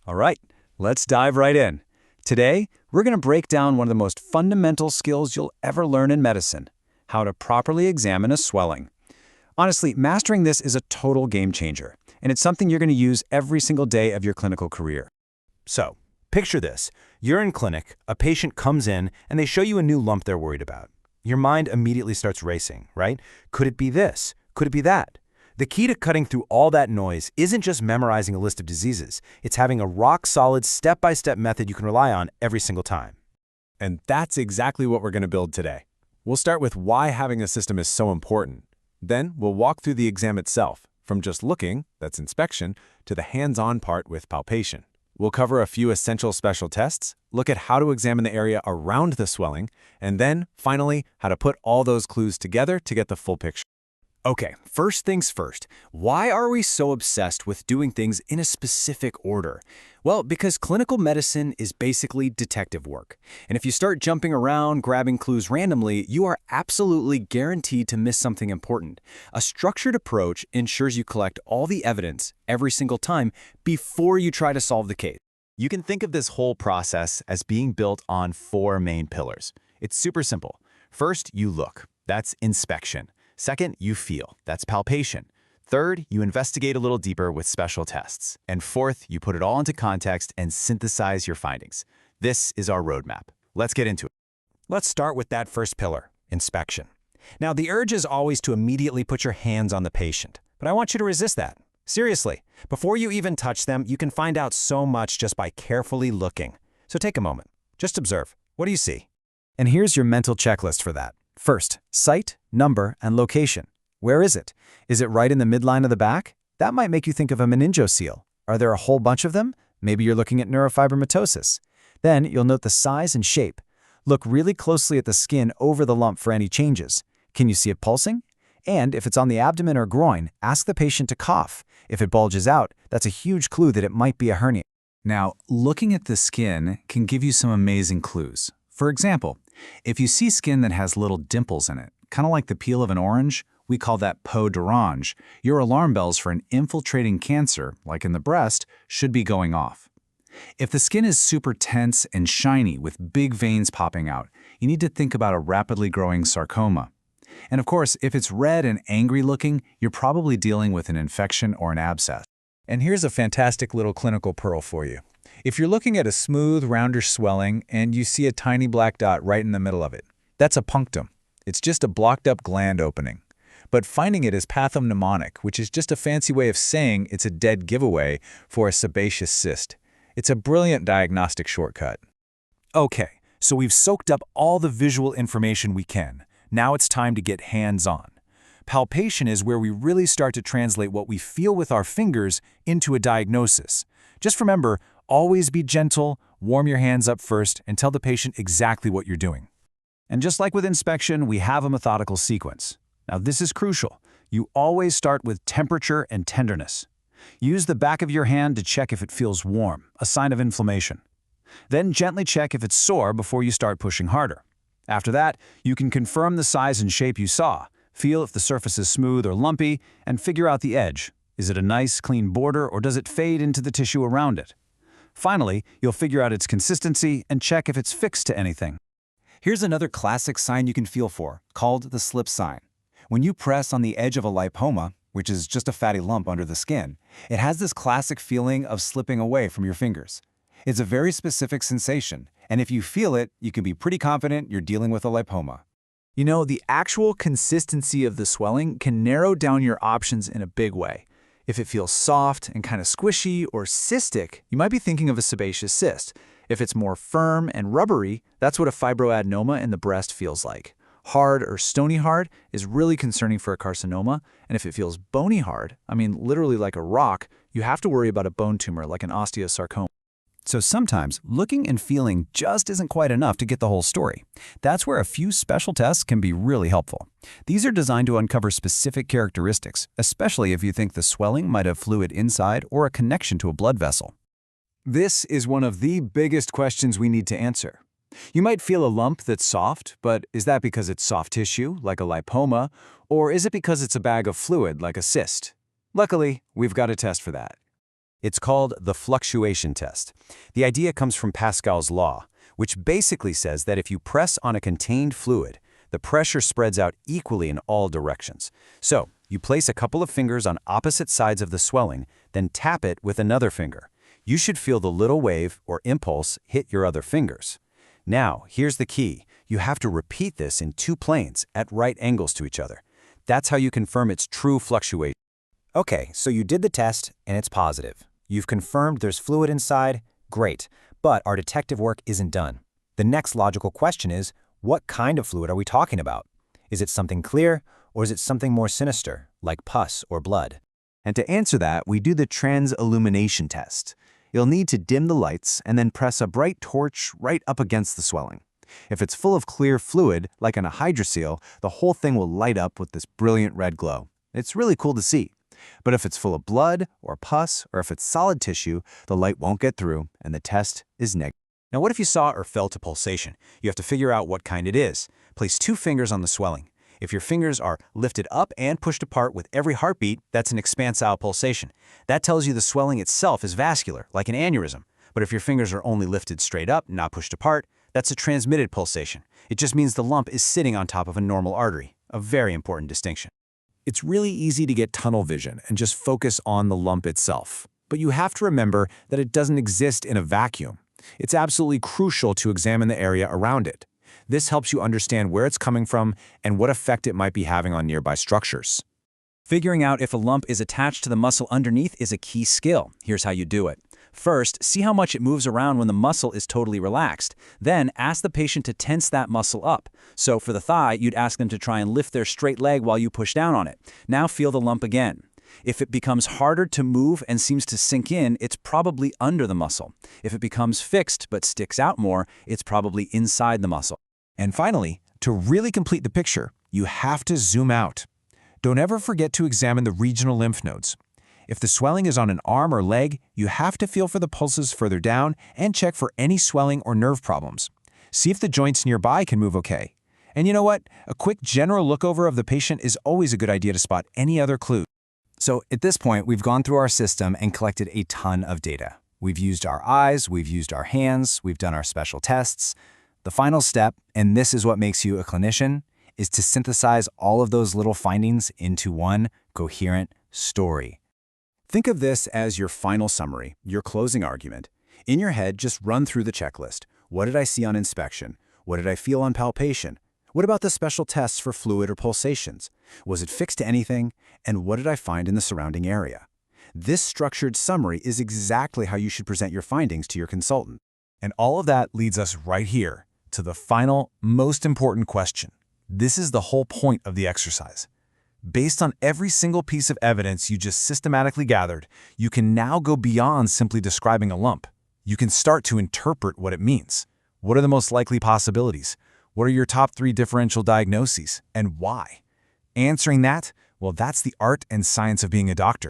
All right, let's dive right in. Today, we're going to break down one of the most fundamental skills you'll ever learn in medicine: how to properly examine a swelling. Honestly, mastering this is a total game changer, and it's something you're going to use every single day of your clinical career. So, picture this. You're in clinic, a patient comes in, and they show you a new lump they're worried about. Your mind immediately starts racing, right? Could it be this? Could it be that? The key to cutting through all that noise isn't just memorizing a list of diseases. It's having a rock-solid, step-by-step method you can rely on every single time. And that's exactly what we're going to build today. We'll start with why having a system is so important. Then we'll walk through the exam itself, from just looking, that's inspection, to the hands-on part with palpation. We'll cover a few essential special tests, look at how to examine the area around the swelling, and then, finally, how to put all those clues together to get the full picture. Okay, first things first, why are we so obsessed with doing things in a specific order? Well, because clinical medicine is basically detective work. And if you start jumping around, grabbing clues randomly, you are absolutely guaranteed to miss something important. A structured approach ensures you collect all the evidence every single time before you try to solve the case. You can think of this whole process as being built on 4 main pillars. It's super simple. First, you look. That's inspection. Second, you feel. That's palpation. Third, you investigate a little deeper with special tests. And fourth, you put it all into context and synthesize your findings. This is our roadmap. Let's get into it. Let's start with that first pillar, inspection. Now, the urge is always to immediately put your hands on the patient, but I want you to resist that. Seriously, before you even touch them, you can find out so much just by carefully looking. So take a moment. Just observe. What do you see? And here's your mental checklist for that. First, site, number, and location. Where is it? Is it right in the midline of the back? That might make you think of a meningocele. Are there a whole bunch of them? Maybe you're looking at neurofibromatosis. Then you'll note the size and shape. Look really closely at the skin over the lump for any changes. Can you see it pulsing? And if it's on the abdomen or groin, ask the patient to cough. If it bulges out, that's a huge clue that it might be a hernia. Now, looking at the skin can give you some amazing clues. For example, if you see skin that has little dimples in it, kind of like the peel of an orange, we call that peau d'orange, your alarm bells for an infiltrating cancer, like in the breast, should be going off. If the skin is super tense and shiny with big veins popping out, you need to think about a rapidly growing sarcoma. And of course, if it's red and angry looking, you're probably dealing with an infection or an abscess. And here's a fantastic little clinical pearl for you. If you're looking at a smooth, rounder swelling and you see a tiny black dot right in the middle of it, that's a punctum. It's just a blocked-up gland opening. But finding it is pathognomonic, which is just a fancy way of saying it's a dead giveaway for a sebaceous cyst. It's a brilliant diagnostic shortcut. Okay, so we've soaked up all the visual information we can. Now it's time to get hands-on. Palpation is where we really start to translate what we feel with our fingers into a diagnosis. Just remember, always be gentle, warm your hands up first, and tell the patient exactly what you're doing. And just like with inspection, we have a methodical sequence. Now this is crucial. You always start with temperature and tenderness. Use the back of your hand to check if it feels warm, a sign of inflammation. Then gently check if it's sore before you start pushing harder. After that, you can confirm the size and shape you saw, feel if the surface is smooth or lumpy, and figure out the edge. Is it a nice, clean border, or does it fade into the tissue around it? Finally, you'll figure out its consistency and check if it's fixed to anything. Here's another classic sign you can feel for, called the slip sign. When you press on the edge of a lipoma, which is just a fatty lump under the skin, it has this classic feeling of slipping away from your fingers. It's a very specific sensation, and if you feel it, you can be pretty confident you're dealing with a lipoma. You know, the actual consistency of the swelling can narrow down your options in a big way. If it feels soft and kind of squishy or cystic, you might be thinking of a sebaceous cyst. If it's more firm and rubbery, that's what a fibroadenoma in the breast feels like. Hard or stony hard is really concerning for a carcinoma, and if it feels bony hard, I mean literally like a rock, you have to worry about a bone tumor like an osteosarcoma. So sometimes looking and feeling just isn't quite enough to get the whole story. That's where a few special tests can be really helpful. These are designed to uncover specific characteristics, especially if you think the swelling might have fluid inside or a connection to a blood vessel. This is one of the biggest questions we need to answer. You might feel a lump that's soft, but is that because it's soft tissue, like a lipoma, or is it because it's a bag of fluid, like a cyst? Luckily, we've got a test for that. It's called the fluctuation test. The idea comes from Pascal's law, which basically says that if you press on a contained fluid, the pressure spreads out equally in all directions. So, you place a couple of fingers on opposite sides of the swelling, then tap it with another finger. You should feel the little wave or impulse hit your other fingers. Now, here's the key. You have to repeat this in two planes at right angles to each other. That's how you confirm it's true fluctuation. Okay, so you did the test, and it's positive. You've confirmed there's fluid inside. Great, but our detective work isn't done. The next logical question is, what kind of fluid are we talking about? Is it something clear, or is it something more sinister, like pus or blood? And to answer that, we do the transillumination test. You'll need to dim the lights and then press a bright torch right up against the swelling. If it's full of clear fluid, like on a hydrocele, the whole thing will light up with this brilliant red glow. It's really cool to see. But if it's full of blood or pus, or if it's solid tissue, the light won't get through and the test is negative. Now what if you saw or felt a pulsation? You have to figure out what kind it is. Place two fingers on the swelling. If your fingers are lifted up and pushed apart with every heartbeat, that's an expansile pulsation. That tells you the swelling itself is vascular, like an aneurysm. But if your fingers are only lifted straight up, not pushed apart, that's a transmitted pulsation. It just means the lump is sitting on top of a normal artery, a very important distinction. It's really easy to get tunnel vision and just focus on the lump itself. But you have to remember that it doesn't exist in a vacuum. It's absolutely crucial to examine the area around it. This helps you understand where it's coming from and what effect it might be having on nearby structures. Figuring out if a lump is attached to the muscle underneath is a key skill. Here's how you do it. First, see how much it moves around when the muscle is totally relaxed. Then, ask the patient to tense that muscle up. So for the thigh, you'd ask them to try and lift their straight leg while you push down on it. Now feel the lump again. If it becomes harder to move and seems to sink in, it's probably under the muscle. If it becomes fixed but sticks out more, it's probably inside the muscle. And finally, to really complete the picture, you have to zoom out. Don't ever forget to examine the regional lymph nodes. If the swelling is on an arm or leg, you have to feel for the pulses further down and check for any swelling or nerve problems. See if the joints nearby can move okay. And you know what? A quick general lookover of the patient is always a good idea to spot any other clues. So at this point, we've gone through our system and collected a ton of data. We've used our eyes, we've used our hands, we've done our special tests. The final step, and this is what makes you a clinician, is to synthesize all of those little findings into one coherent story. Think of this as your final summary, your closing argument. In your head, just run through the checklist. What did I see on inspection? What did I feel on palpation? What about the special tests for fluid or pulsations? Was it fixed to anything? And what did I find in the surrounding area? This structured summary is exactly how you should present your findings to your consultant. And all of that leads us right here to the final, most important question. This is the whole point of the exercise. Based on every single piece of evidence you just systematically gathered, you can now go beyond simply describing a lump. You can start to interpret what it means. What are the most likely possibilities? What are your top 3 differential diagnoses, and why? Answering that, well, that's the art and science of being a doctor.